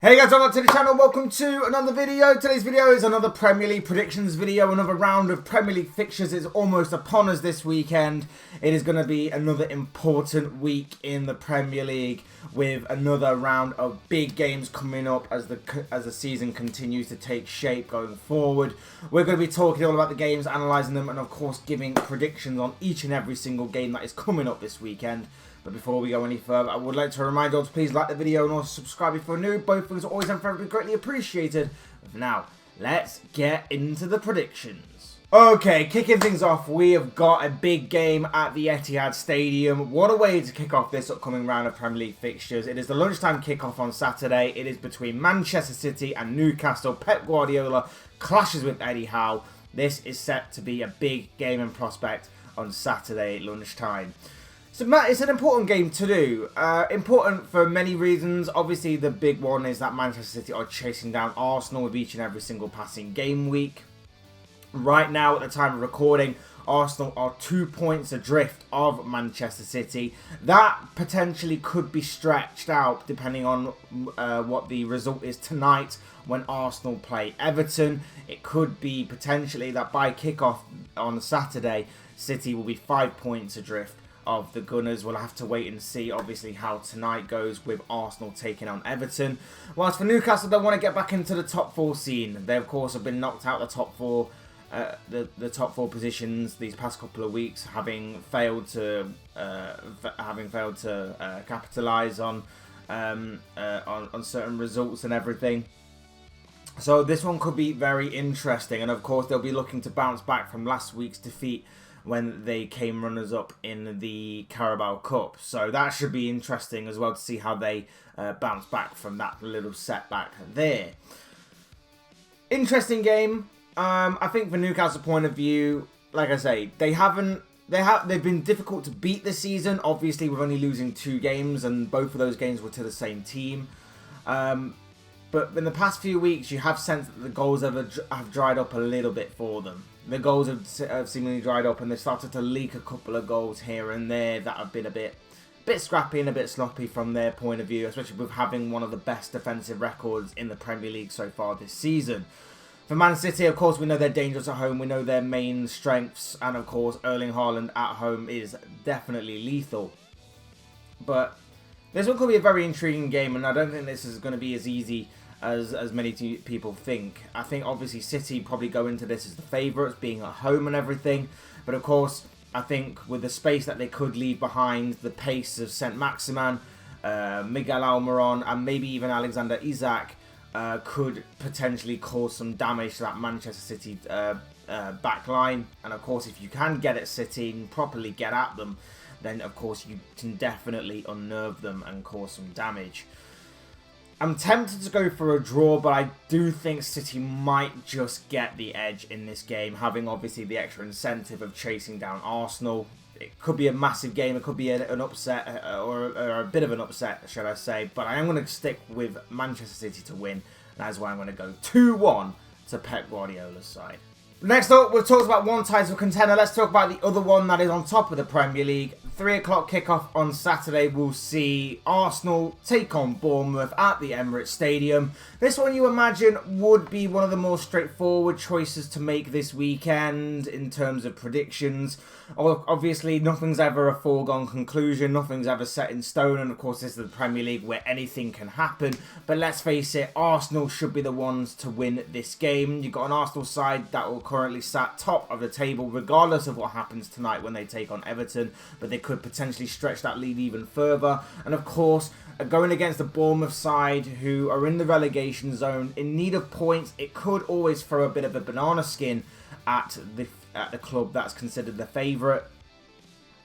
Hey guys, welcome to the channel, welcome to another video. Today's video is another Premier League predictions video, another round of Premier League fixtures is almost upon us this weekend. It is going to be another important week in the Premier League with another round of big games coming up as the season continues to take shape going forward. We're going to be talking all about the games, analysing them and of course giving predictions on each and every single game that is coming up this weekend. But before we go any further, I would like to remind you all to please like the video and also subscribe if you're new. Both things are always and forever greatly appreciated. But for now, let's get into the predictions. Okay, kicking things off, we have got a big game at the Etihad Stadium. What a way to kick off this upcoming round of Premier League fixtures. It is the lunchtime kickoff on Saturday. It is between Manchester City and Newcastle. Pep Guardiola clashes with Eddie Howe. This is set to be a big game and prospect on Saturday lunchtime. So Matt, it's an important game to do. Important for many reasons. Obviously, the big one is that Manchester City are chasing down Arsenal with each and every single passing game week. Right now, at the time of recording, Arsenal are 2 points adrift of Manchester City. That potentially could be stretched out depending on what the result is tonight when Arsenal play Everton. It could be potentially that by kickoff on Saturday, City will be 5 points adrift of the Gunners. We'll have to wait and see obviously how tonight goes with Arsenal taking on Everton. Whilst for Newcastle, they want to get back into the top four scene. They of course have been knocked out the top four positions these past couple of weeks, having failed to capitalise on certain results and everything. So this one could be very interesting, and of course they'll be looking to bounce back from last week's defeat when they came runners-up in the Carabao Cup. So that should be interesting as well to see how they bounce back from that little setback there. Interesting game. I think from Newcastle's point of view, like I say, they've been difficult to beat this season. Obviously, with only losing 2 games, and both of those games were to the same team. But in the past few weeks, you have sensed that the goals have dried up a little bit for them. The goals have seemingly dried up, and they've started to leak a couple of goals here and there that have been a bit scrappy and a bit sloppy from their point of view, especially with having one of the best defensive records in the Premier League so far this season. For Man City, of course, we know they're dangerous at home. We know their main strengths, and of course, Erling Haaland at home is definitely lethal. But this one could be a very intriguing game, and I don't think this is going to be as easy as many people think. I think obviously City probably go into this as the favourites, being at home and everything. But of course, I think with the space that they could leave behind, the pace of Saint-Maximin, Miguel Almiron, and maybe even Alexander Isak could potentially cause some damage to that Manchester City back line. And of course, if you can get at City and properly get at them, then of course you can definitely unnerve them and cause some damage. I'm tempted to go for a draw, but I do think City might just get the edge in this game, having obviously the extra incentive of chasing down Arsenal. It could be a massive game, it could be an upset, or a bit of an upset, should I say. But I am going to stick with Manchester City to win. That's why I'm going to go 2-1 to Pep Guardiola's side. Next up, we've talked about one title contender. Let's talk about the other one that is on top of the Premier League. 3 o'clock kickoff on Saturday, we'll see Arsenal take on Bournemouth at the Emirates Stadium. This one you imagine would be one of the more straightforward choices to make this weekend in terms of predictions. Obviously, nothing's ever a foregone conclusion, nothing's ever set in stone, and of course this is the Premier League where anything can happen. But let's face it, Arsenal should be the ones to win this game. You've got an Arsenal side that will currently sat top of the table regardless of what happens tonight when they take on Everton, but they could potentially stretch that lead even further. And of course, going against the Bournemouth side who are in the relegation zone in need of points, it could always throw a bit of a banana skin at the club that's considered the favourite.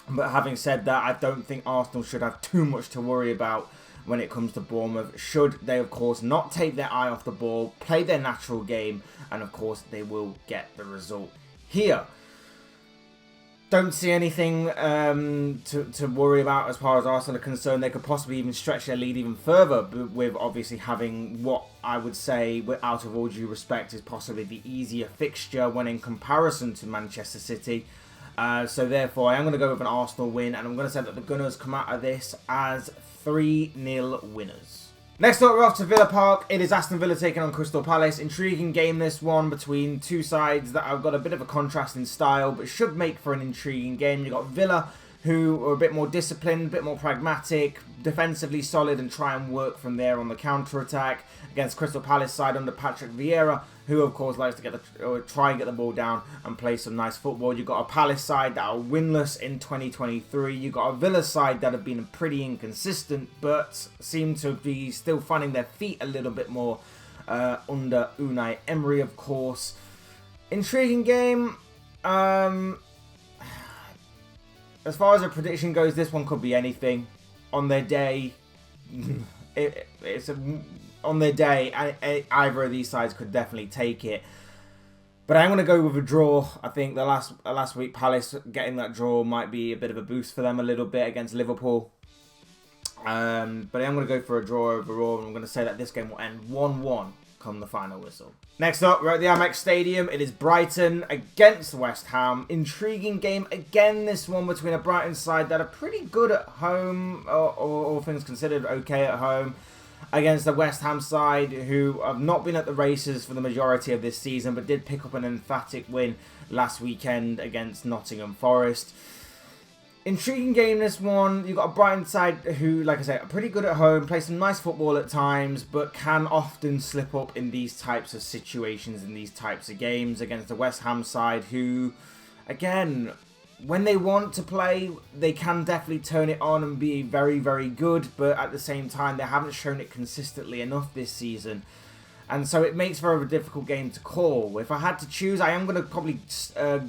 But having said that, I don't think Arsenal should have too much to worry about when it comes to Bournemouth, should they of course not take their eye off the ball, play their natural game, and of course they will get the result here. Don't see anything to worry about as far as Arsenal are concerned. They could possibly even stretch their lead even further with obviously having what I would say, out of all due respect, is possibly the easier fixture when in comparison to Manchester City. So therefore, I am going to go with an Arsenal win, and I'm going to say that the Gunners come out of this as 3-0 winners. Next up, we're off to Villa Park. It is Aston Villa taking on Crystal Palace. Intriguing game, this one, between two sides that have got a bit of a contrast in style, but should make for an intriguing game. You've got Villa, who are a bit more disciplined, a bit more pragmatic, defensively solid, and try and work from there on the counter-attack, against Crystal Palace side under Patrick Vieira, who of course likes to try and get the ball down and play some nice football. You've got a Palace side that are winless in 2023. You've got a Villa side that have been pretty inconsistent, but seem to be still finding their feet a little bit more under Unai Emery, of course. Intriguing game. As far as a prediction goes, this one could be anything. On their day, on their day, either of these sides could definitely take it. But I'm going to go with a draw. I think the last week, Palace getting that draw might be a bit of a boost for them a little bit against Liverpool. But I'm going to go for a draw overall, and I'm going to say that this game will end 1-1 come the final whistle. Next up, we're at the Amex Stadium. It is Brighton against West Ham. Intriguing game again, this one, between a Brighton side that are pretty good at home, or all things considered okay at home, against the West Ham side who have not been at the races for the majority of this season, but did pick up an emphatic win last weekend against Nottingham Forest. Intriguing game, this one. You've got a Brighton side who, like I say, are pretty good at home, play some nice football at times, but can often slip up in these types of situations, in these types of games, against the West Ham side who, again, when they want to play, they can definitely turn it on and be very, very good, but at the same time, they haven't shown it consistently enough this season. And so it makes for a difficult game to call. If I had to choose, I am going to probably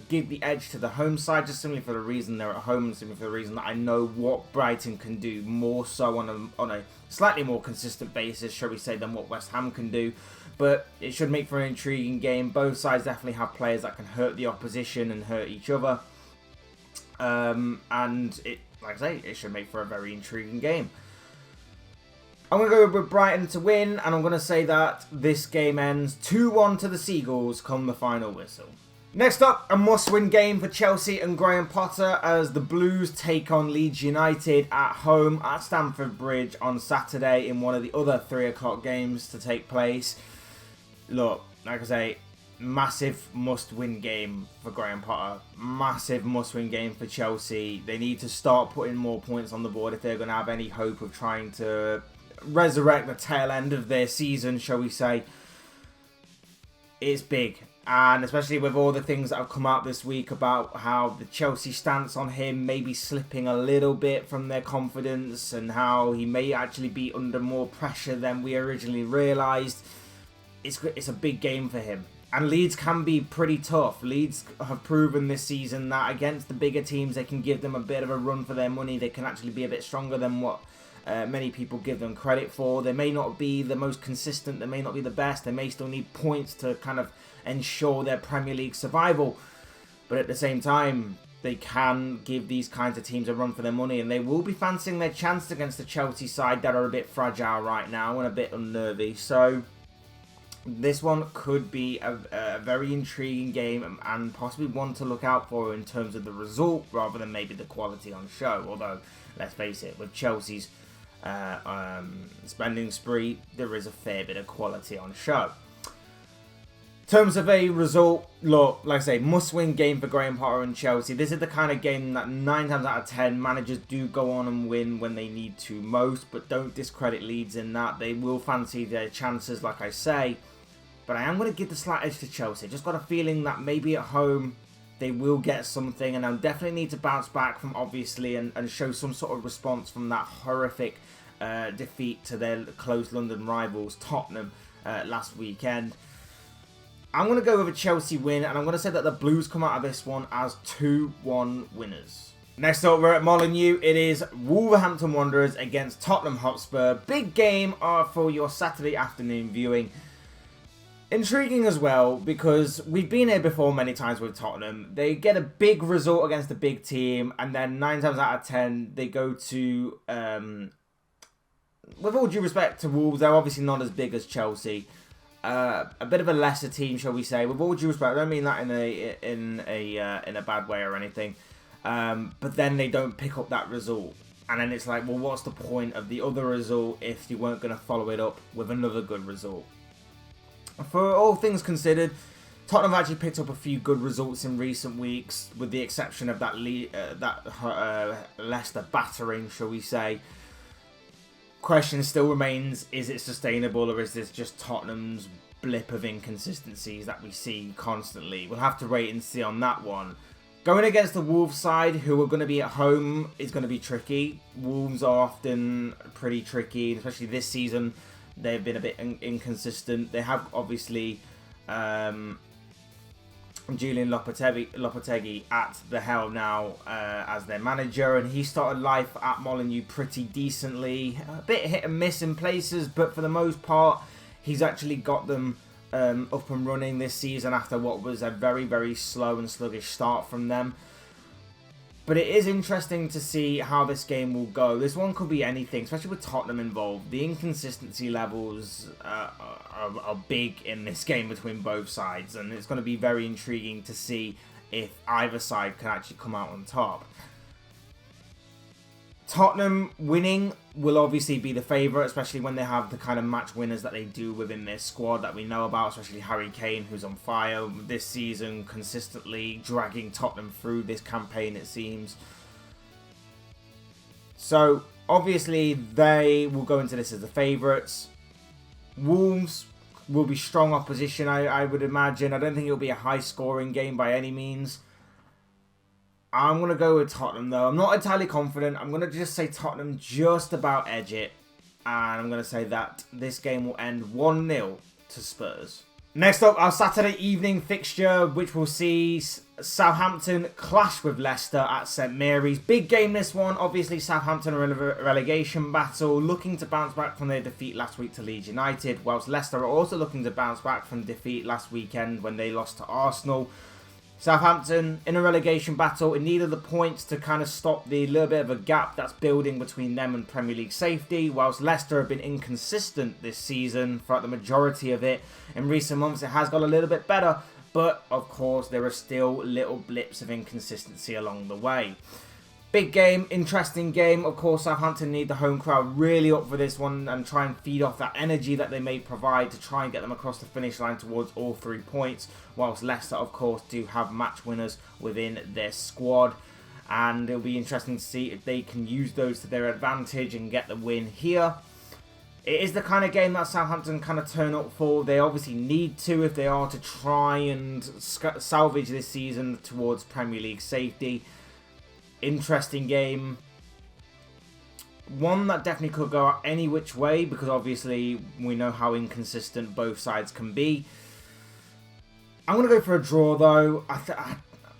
give the edge to the home side, just simply for the reason they're at home, and simply for the reason that I know what Brighton can do more so on a slightly more consistent basis, shall we say, than what West Ham can do. But it should make for an intriguing game. Both sides definitely have players that can hurt the opposition and hurt each other. And it, like I say, it should make for a very intriguing game. I'm going to go with Brighton to win, and I'm going to say that this game ends 2-1 to the Seagulls come the final whistle. Next up, a must-win game for Chelsea and Graham Potter as the Blues take on Leeds United at home at Stamford Bridge on Saturday in one of the other 3 o'clock games to take place. Look, like I say, massive must-win game for Graham Potter. Massive must-win game for Chelsea. They need to start putting more points on the board if they're going to have any hope of trying to resurrect the tail end of their season, shall we say. It's big. And especially with all the things that have come out this week about how the Chelsea stance on him may be slipping a little bit from their confidence, and how he may actually be under more pressure than we originally realised. It's a big game for him. And Leeds can be pretty tough. Leeds have proven this season that against the bigger teams, they can give them a bit of a run for their money. They can actually be a bit stronger than what many people give them credit for. They may not be the most consistent. They may not be the best. They may still need points to kind of ensure their Premier League survival. But at the same time, they can give these kinds of teams a run for their money. And they will be fancying their chance against the Chelsea side that are a bit fragile right now and a bit unnervy. So this one could be a very intriguing game, and possibly one to look out for in terms of the result rather than maybe the quality on show. Although, let's face it, with Chelsea's spending spree, there is a fair bit of quality on show. In terms of a result, look, like I say, must-win game for Graham Potter and Chelsea. This is the kind of game that 9 times out of 10 managers do go on and win when they need to most, but don't discredit Leeds in that. They will fancy their chances, like I say. But I am going to give the slight edge to Chelsea. Just got a feeling that maybe at home they will get something, and they'll definitely need to bounce back from, obviously, and show some sort of response from that horrific defeat to their close London rivals, Tottenham, last weekend. I'm going to go with a Chelsea win, and I'm going to say that the Blues come out of this one as 2-1 winners. Next up, we're at Molineux. It is Wolverhampton Wanderers against Tottenham Hotspur. Big game for your Saturday afternoon viewing. Intriguing as well, because we've been here before many times with Tottenham. They get a big result against a big team, and then 9 times out of 10, they go to, with all due respect to Wolves, they're obviously not as big as Chelsea. A bit of a lesser team, shall we say? With all due respect, I don't mean that in a bad way or anything. But then they don't pick up that result. And then it's like, well, what's the point of the other result if you weren't going to follow it up with another good result? For all things considered, Tottenham have actually picked up a few good results in recent weeks, with the exception of that Leicester battering, shall we say. Question still remains, is it sustainable, or is this just Tottenham's blip of inconsistencies that we see constantly? We'll have to wait and see on that one. Going against the Wolves side, who are going to be at home, is going to be tricky. Wolves are often pretty tricky, especially this season. They've been a bit inconsistent. They have, obviously, Julian Lopetegui at the helm now as their manager, and he started life at Molineux pretty decently. A bit hit and miss in places, but for the most part, he's actually got them up and running this season after what was a very, very slow and sluggish start from them. But it is interesting to see how this game will go. This one could be anything, especially with Tottenham involved. The inconsistency levels are big in this game between both sides, and it's going to be very intriguing to see if either side can actually come out on top. Tottenham winning will obviously be the favourite, especially when they have the kind of match winners that they do within their squad that we know about, especially Harry Kane, who's on fire this season, consistently dragging Tottenham through this campaign, it seems. So, obviously, they will go into this as the favourites. Wolves will be strong opposition, I would imagine. I don't think it'll be a high-scoring game by any means. I'm going to go with Tottenham, though. I'm not entirely confident. I'm going to just say Tottenham just about edge it. And I'm going to say that this game will end 1-0 to Spurs. Next up, our Saturday evening fixture, which will see Southampton clash with Leicester at St Mary's. Big game, this one. Obviously, Southampton are in a relegation battle, looking to bounce back from their defeat last week to Leeds United, whilst Leicester are also looking to bounce back from defeat last weekend when they lost to Arsenal. Southampton in a relegation battle, in need of the points to kind of stop the little bit of a gap that's building between them and Premier League safety, whilst Leicester have been inconsistent this season throughout the majority of it. In recent months it has got a little bit better, but of course there are still little blips of inconsistency along the way. Big game, interesting game. Of course, Southampton need the home crowd really up for this one and try and feed off that energy that they may provide to try and get them across the finish line towards all 3 points. Whilst Leicester, of course, do have match winners within their squad. And it'll be interesting to see if they can use those to their advantage and get the win here. It is the kind of game that Southampton kind of turn up for. They obviously need to if they are to try and salvage this season towards Premier League safety. Interesting game. One that definitely could go any which way, because obviously we know how inconsistent both sides can be. I'm going to go for a draw, though.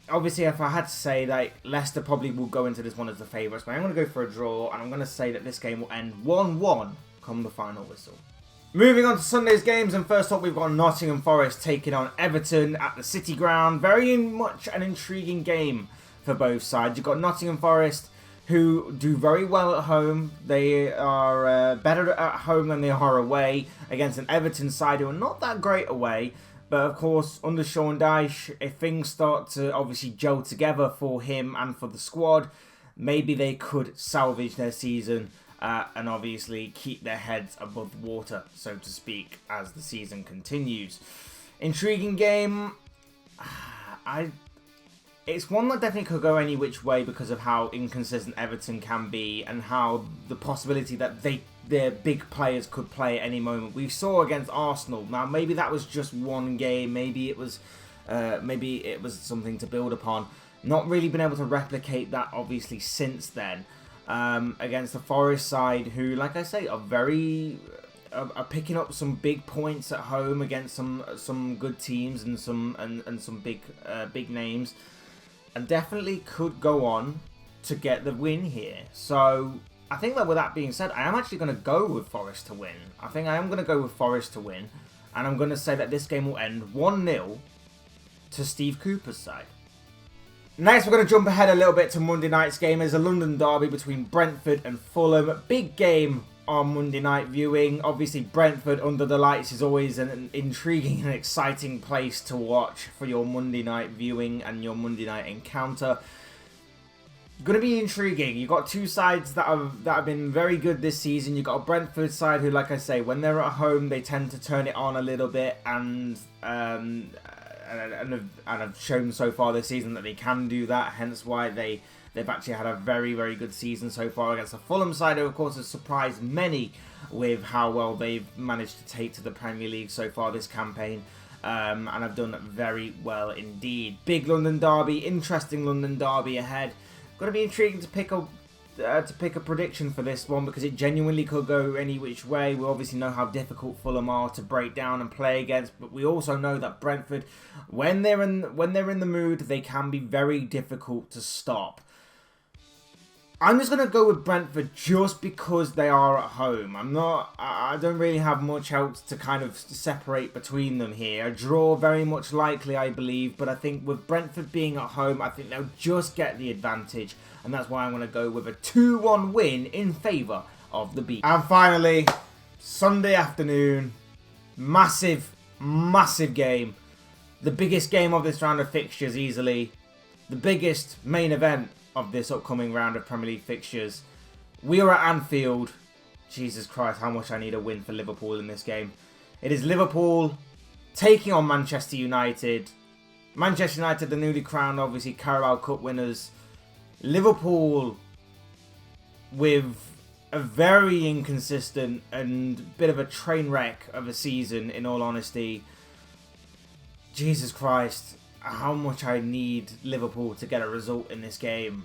Obviously, if I had to say that Leicester probably will go into this one as the favourites, but I'm going to go for a draw, and I'm going to say that this game will end 1-1 come the final whistle. Moving on to Sunday's games, and first up we've got Nottingham Forest taking on Everton at the City Ground. Very much an intriguing game for both sides. You've got Nottingham Forest, who do very well at home. They are better at home than they are away, against an Everton side who are not that great away. But of course, under Sean Dyche, if things start to obviously gel together for him and for the squad, maybe they could salvage their season and obviously keep their heads above water, so to speak, as the season continues. Intriguing game. It's one that definitely could go any which way because of how inconsistent Everton can be and how the possibility that their big players could play at any moment. We saw against Arsenal. Now, maybe that was just one game. Maybe it was something to build upon. Not really been able to replicate that, obviously, since then. Against the Forest side, who, like I say, are picking up some big points at home against some good teams and some big names. And definitely could go on to get the win here. So, I think that with that being said, I am actually going to go with Forest to win. I think I am going to go with Forest to win. And I'm going to say that this game will end 1-0 to Steve Cooper's side. Next, we're going to jump ahead a little bit to Monday night's game. There's a London derby between Brentford and Fulham. Big game on Monday night viewing. Obviously, Brentford under the lights is always an intriguing and exciting place to watch for your Monday night viewing and your Monday night encounter. Going to be intriguing. You've got two sides that have been very good this season. You've got a Brentford side who, like I say, when they're at home, they tend to turn it on a little bit and have shown so far this season that they can do that. Hence why they've actually had a very, very good season so far against the Fulham side, who of course has surprised many with how well they've managed to take to the Premier League so far this campaign. And have done very well indeed. Big London derby, interesting London derby ahead. Going to be intriguing to pick a prediction for this one, because it genuinely could go any which way. We obviously know how difficult Fulham are to break down and play against, but we also know that Brentford, when they're in the mood, they can be very difficult to stop. I'm just going to go with Brentford just because they are at home. I don't really have much else to kind of separate between them here. A draw very much likely, I believe, but I think with Brentford being at home, I think they'll just get the advantage, and that's why I'm going to go with a 2-1 win in favour of the Bees. And finally, Sunday afternoon, massive, massive game. The biggest game of this round of fixtures easily. The biggest main event of this upcoming round of Premier League fixtures. We are at Anfield. Jesus Christ, how much I need a win for Liverpool in this game. It is Liverpool taking on Manchester United. Manchester United, the newly crowned, obviously, Carabao Cup winners. Liverpool with a very inconsistent and bit of a train wreck of a season, in all honesty. Jesus Christ, how much I need Liverpool to get a result in this game.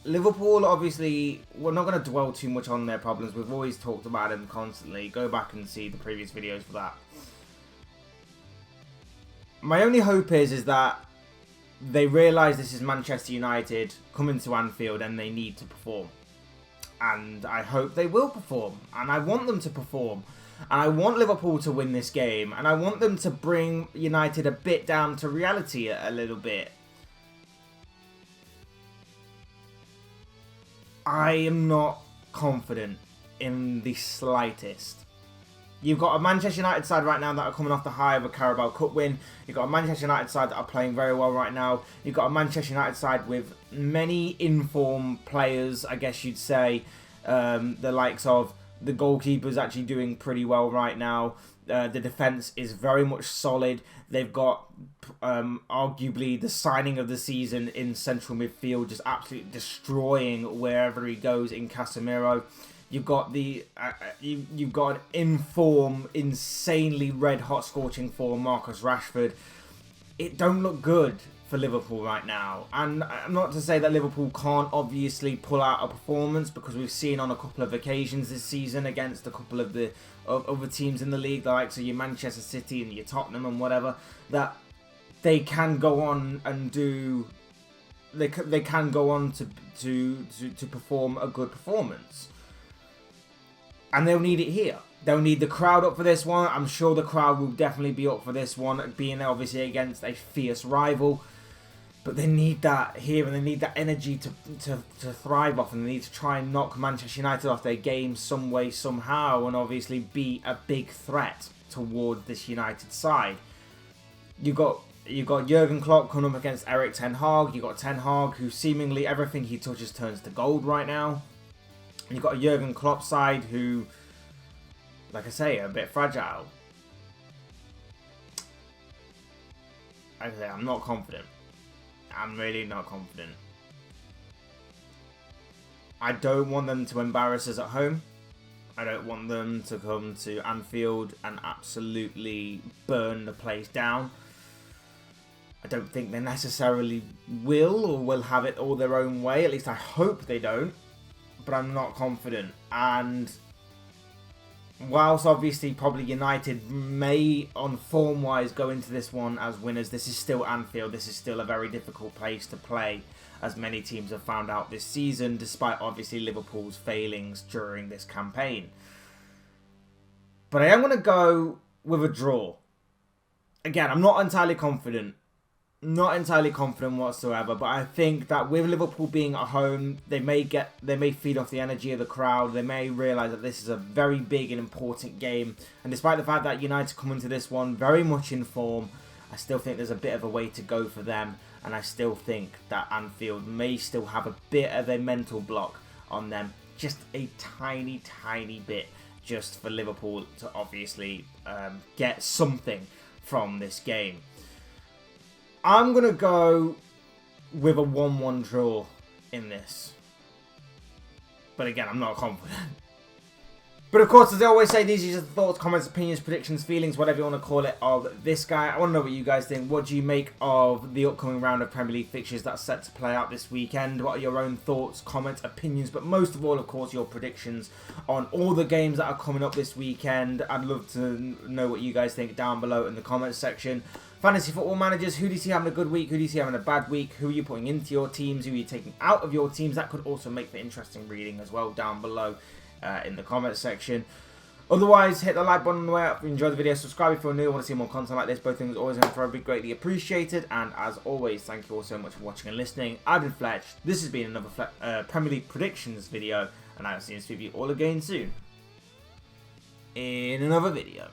Liverpool, obviously, we're not going to dwell too much on their problems. We've always talked about them constantly. Go back and see the previous videos for that. My only hope is that they realise this is Manchester United coming to Anfield and they need to perform. And I hope they will perform. And I want them to perform. And I want Liverpool to win this game. And I want them to bring United a bit down to reality a little bit. I am not confident in the slightest. You've got a Manchester United side right now that are coming off the high of a Carabao Cup win. You've got a Manchester United side that are playing very well right now. You've got a Manchester United side with many in-form players, I guess you'd say. The likes of the goalkeeper's actually doing pretty well right now. The defence is very much solid. They've got arguably the signing of the season in central midfield, just absolutely destroying wherever he goes in Casemiro. You've got you've got an in-form, insanely red-hot scorching form, Marcus Rashford. It don't look good for Liverpool right now. And I'm not to say that Liverpool can't obviously pull out a performance, because we've seen on a couple of occasions this season against a couple of the other teams in the league, the likes of your Manchester City and your Tottenham and whatever, that they can go on and do. They can go on to perform a good performance. And they'll need it here. They'll need the crowd up for this one. I'm sure the crowd will definitely be up for this one, being obviously against a fierce rival. But they need that here, and they need that energy to thrive off, and they need to try and knock Manchester United off their game some way, somehow, and obviously be a big threat towards this United side. You've got Jurgen Klopp coming up against Erik Ten Hag. You've got Ten Hag, who seemingly everything he touches turns to gold right now. You've got a Jurgen Klopp side who, like I say, are a bit fragile. Like I say, I'm not confident. I'm really not confident. I don't want them to embarrass us at home. I don't want them to come to Anfield and absolutely burn the place down. I don't think they necessarily will, or will have it all their own way. At least I hope they don't. But I'm not confident. And whilst obviously probably United may, on form-wise, go into this one as winners, this is still Anfield. This is still a very difficult place to play, as many teams have found out this season, despite obviously Liverpool's failings during this campaign. But I am going to go with a draw. Again, I'm not entirely confident. Not entirely confident whatsoever, but I think that with Liverpool being at home, they may feed off the energy of the crowd. They may realise that this is a very big and important game. And despite the fact that United come into this one very much in form, I still think there's a bit of a way to go for them. and I still think that Anfield may still have a bit of a mental block on them, just a tiny bit, just for Liverpool to obviously get something from this game. I'm going to go with a 1-1 draw in this. But again, I'm not confident. But of course, as I always say, these are just thoughts, comments, opinions, predictions, feelings, whatever you want to call it, of this guy. I want to know what you guys think. What do you make of the upcoming round of Premier League fixtures that's set to play out this weekend? What are your own thoughts, comments, opinions, but most of all, of course, your predictions on all the games that are coming up this weekend? I'd love to know what you guys think down below in the comments section. Fantasy football managers, who do you see having a good week? Who do you see having a bad week? Who are you putting into your teams? Who are you taking out of your teams? That could also make for interesting reading as well down below in the comments section. Otherwise, hit the like button on the way up if you enjoyed the video. Subscribe if you're new and want to see more content like this. Both things always and forever be greatly appreciated. And as always, thank you all so much for watching and listening. I've been Fletch. This has been another Premier League predictions video. And I'll see you all again soon in another video.